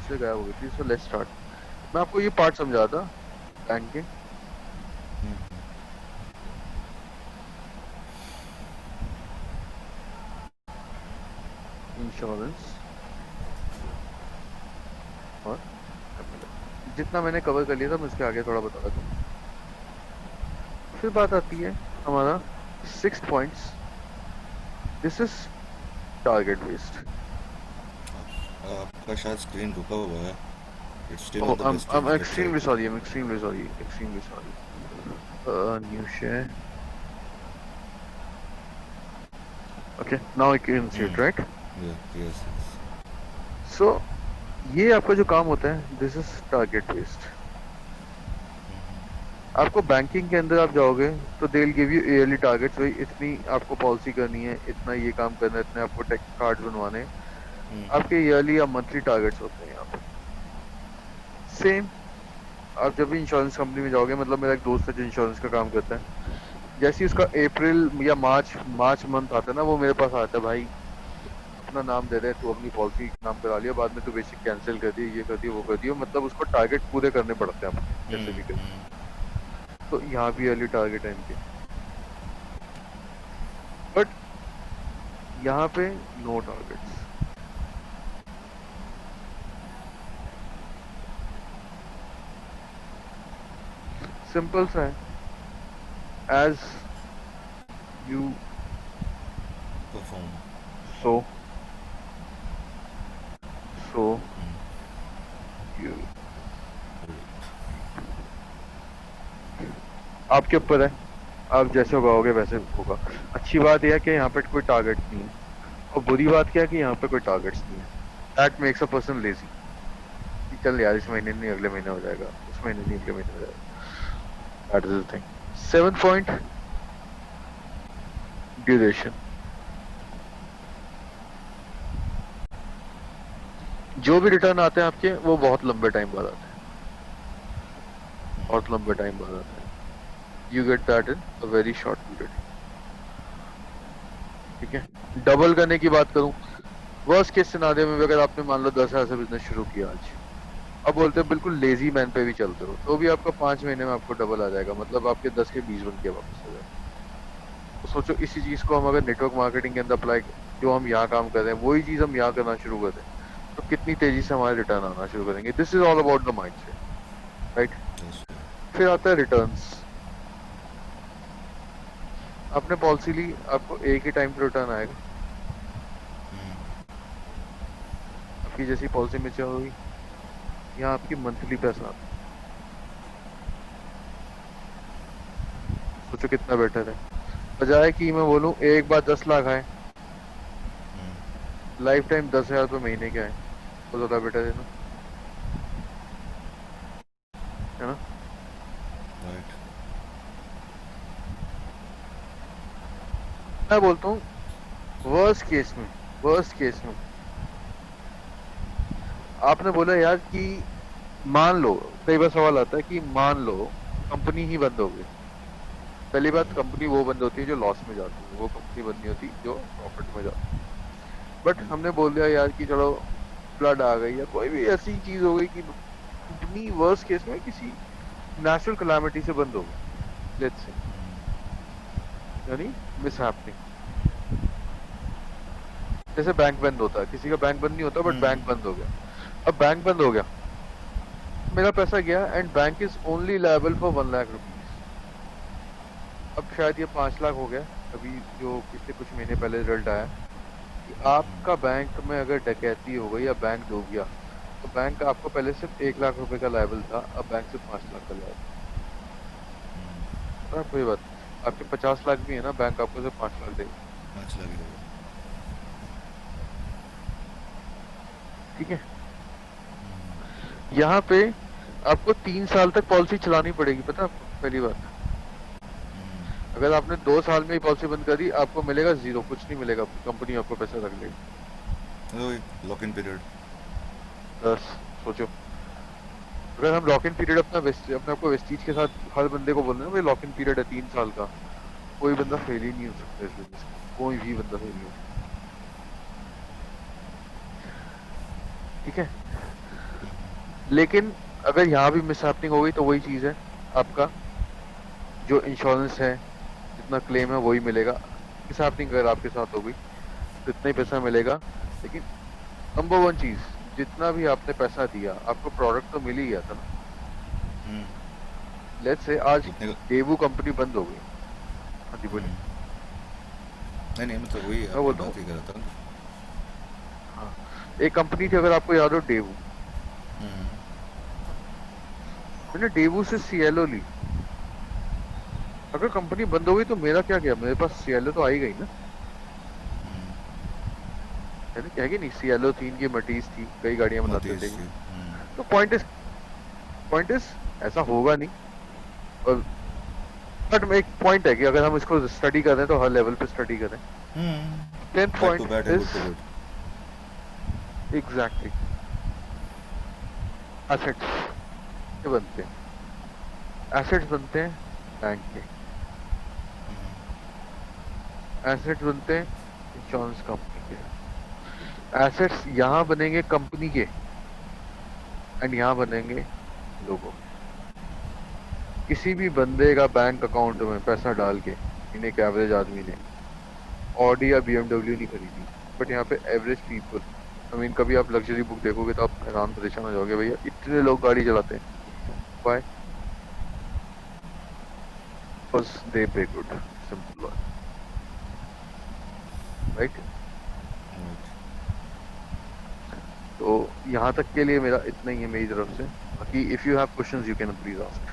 से गायब हो गई थी। So let's start. मैं आपको ये पार्ट समझा था बैंकिंग, इंश्योरेंस और एमएलए। जितना मैंने कवर कर लिया था मैं उसके आगे थोड़ा बता देता हूँ। फिर बात आती है हमारा 6 points. This is target based. आपका शायद स्क्रीन रुका हुआ है. It's still Oh, on the best I'm friends list, extremely right? sorry. I'm extremely sorry. Extremely sorry. New share. Okay, now I can see it, right? Yeah, yes, yes. So, ये आपका जो काम होता है, this is target based. आपको banking के अंदर आप जाओगे तो they will give you yearly targets, भाई इतनी आपको पॉलिसी करनी है, इतना ये काम करना है, इतने आपको टेक कार्ड बनवाने हैं। आपके ईयरली या मंथली टारगेट्स होते हैं यहाँ पे। सेम आप जब भी इंश्योरेंस कंपनी में जाओगे, मतलब मेरा एक दोस्त है जो इंश्योरेंस का काम करता है, जैसे ही उसका अप्रैल या मार्च मंथ आता है ना, वो मेरे पास आता है, भाई अपना नाम दे दे, तू अपनी पॉलिसी नाम करा लिया, बाद में तू बेसिक कैंसिल कर दिए, ये कर दिया, वो कर दिया, मतलब उसको टारगेट पूरे करने पड़ते हैं अपने कैसे भी करके। तो यहाँ भी अर्ली टारगेट है इनके, बट यहाँ पे नो टारगेट्स। सिंपल सा है, as you Perform. So so you, आपके ऊपर है, आप जैसे उगाओगे वैसे होगा। अच्छी बात यह है कि यहाँ पे कोई टारगेट नहीं है, और बुरी बात क्या है कि यहाँ पे कोई टारगेट्स नहीं है। That makes a person lazy, कि चल यार इस महीने नहीं अगले महीने हो जाएगा, इस महीने नहीं अगले महीने हो जाएगा। That is the thing. 7 point, duration. जो भी रिटर्न आते हैं आपके, वो बहुत लंबे टाइम बाद आते हैं, बहुत लंबे टाइम बाद आते हैं। You get that in a very short period. ठीक है, डबल करने की बात करूं, वर्स्ट केस सिनारियो में भी अगर आपने मान लो 10,000 से बिजनेस शुरू किया आज, अब बोलते हैं बिल्कुल लेजी मैन पे भी चलते हो, तो भी आपका 5 महीने में आपको डबल आ जाएगा, मतलब आपके 10 के 20 बन के वापस आ जाएगा। तो सोचो इसी चीज को हम अगर नेटवर्क मार्केटिंग के अंदर अप्लाई, जो हम यहाँ काम कर रहे हैं वही चीज हम यहाँ करना शुरू कर दें, तो कितनी तेजी से हमारे रिटर्न आना शुरू करेंगे। This is all about the mindset, right. Yes. फिर आता है रिटर्न्स। आपने पॉलिसी ली, आपको एक ही टाइम पे रिटर्न आएगा। आपकी जैसी पॉलिसी में होगी, यहाँ आपकी मंथली पैसा आता है। सोचो कितना बेटर है, बजाय कि मैं बोलूं एक बार 10 लाख आए, लाइफ टाइम 10,000 रुपये महीने के आए, वो ज्यादा बेटर है ना, है ना। Right. मैं बोलता हूँ वर्स्ट केस में, वर्स्ट केस में आपने बोला यार कि मान लो, कई बार सवाल आता है कि मान लो कंपनी ही बंद हो गई। पहली बात, कंपनी वो बंद होती है जो लॉस में जाती है, वो कंपनी बंद नहीं होती जो प्रॉफिट में जाती है। बट हमने बोल दिया यार कि चलो फ्लड आ गई या कोई भी ऐसी चीज हो गई कि कंपनी वर्स्ट केस में किसी नेचुरल कलामिटी से बंद हो गई, लेट्स से, यानी मिस हैपनिंग। जैसे बैंक बंद होता है, किसी का बैंक बंद नहीं होता बट बैंक बंद हो गया। अब बैंक बंद हो गया, मेरा पैसा गया, and bank is only liable for 1 lakh rupees. अब शायद ये 5 लाख हो गया, अभी जो पिछले कुछ महीने पहले रिजल्ट आया कि आपका बैंक में अगर डकैती हो गई या बैंक डूब गया, तो बैंक आपको पहले सिर्फ 1 लाख रुपए का लायबल था, अब बैंक सिर्फ 5 लाख का लायबल। पता है आपको ये बात, आपके 50 लाख भी है ना, बैंक आपको सिर्फ 5 लाख देगा। 5 लाख ही होगा. ठीक है, यहाँ पे आपको 3 साल तक पॉलिसी चलानी पड़ेगी, पता है आपको पहली बात। अगर आपने 2 साल में ही पॉलिसी बंद कर दी, आपको मिलेगा जीरो, कुछ नहीं मिलेगा, कंपनी आपको पैसा रख लेगी। Oh, lock-in period. बस सोचो, अगर हम लॉक इन पीरियड अपना अपने आपको वेस्टीज के साथ हर बंदे को बोल रहे हैं भाई लॉक इन पीरियड है 3 साल का, कोई बंदा फेल ही नहीं हो सकता इस बिजनेस में, कोई भी बंदा फेल नहीं हो सकता। ठीक है, लेकिन अगर यहाँ भी मिस हैपनिंग हो गई तो वही चीज है, आपका जो इंश्योरेंस है जितना क्लेम है वही मिलेगा। मिस हैपनिंग अगर आपके साथ हो गई तो इतना ही पैसा मिलेगा। लेकिन नंबर वन चीज, जितना भी आपने पैसा दिया आपको प्रोडक्ट तो मिल ही गया था ना। हम्म, लेट्स से आज उतने का। डेवू कंपनी बंद हो गई। हाँ जी बोलिए। हम्म, नहीं नहीं, मतलब वही मैं आपकी बोलता हूँ, बात ही कर रहा था। हाँ, एक कंपनी थी, अगर आपको याद हो, डेवू। हम्म, मैंने डेवू से सीएलओ ली। अगर कंपनी बंद हो गई तो मेरा क्या गया, मेरे पास सीएलओ तो आई गई ना। है ना, क्या कि नहीं, सीएलओ थी, इनकी मटीज थी, कई गाड़ियां बनाते मतीस थे। थी। तो पॉइंट इज ऐसा होगा नहीं। और बट एक पॉइंट है कि अगर हम इसको स्टडी कर रहे हैं तो हर लेवल पे स्टडी करें। Tenth bad to point bad है, is good to good. Exactly assets के बनते हैं। एसेट्स बनते हैं बैंक के, एसेट्स बनते हैं इंश्योरेंस कंपनी के, एसेट्स यहाँ बनेंगे कंपनी के, एंड यहाँ बनेंगे लोगों के। किसी भी बंदे का बैंक अकाउंट में पैसा डाल के, इन एक एवरेज आदमी ने ऑडी या बीएमडब्ल्यू नहीं खरीदी, बट यहाँ पे एवरेज पीपल, आई मीन कभी आप लग्जरी बुक देखोगे तो आप हैरान परेशान हो जाओगे, भैया इतने लोग गाड़ी चलाते हैं, व्हाई? बिकॉज दे पे गुड, सिंपल बात, राइट? तो यहाँ तक के लिए मेरा इतना ही है मेरी तरफ से। बाकी if you have questions you can please ask.